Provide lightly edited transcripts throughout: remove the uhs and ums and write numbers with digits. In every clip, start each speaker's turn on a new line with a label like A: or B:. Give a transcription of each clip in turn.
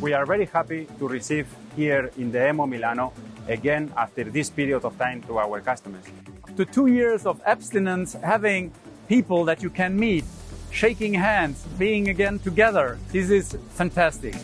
A: We are very happy to receive here in the EMO Milano, again after this period of time, to our customers.
B: After 2 years of abstinence, having people that you can meet, shaking hands, being again together, this is fantastic.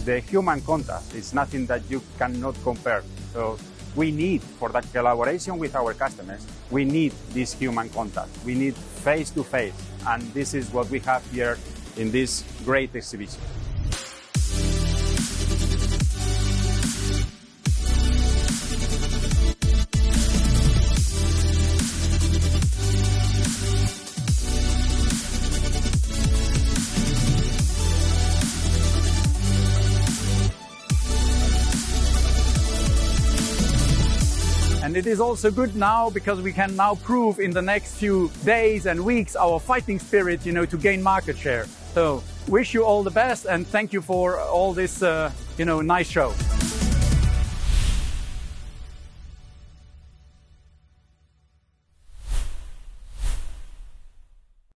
A: The human contact is nothing that you cannot compare. So we need, for that collaboration with our customers, we need this human contact. We need face-to-face, and this is what we have here in this great exhibition.
B: And it is also good now because we can now prove in the next few days and weeks our fighting spirit, to gain market share. So wish you all the best and thank you for all this, nice show.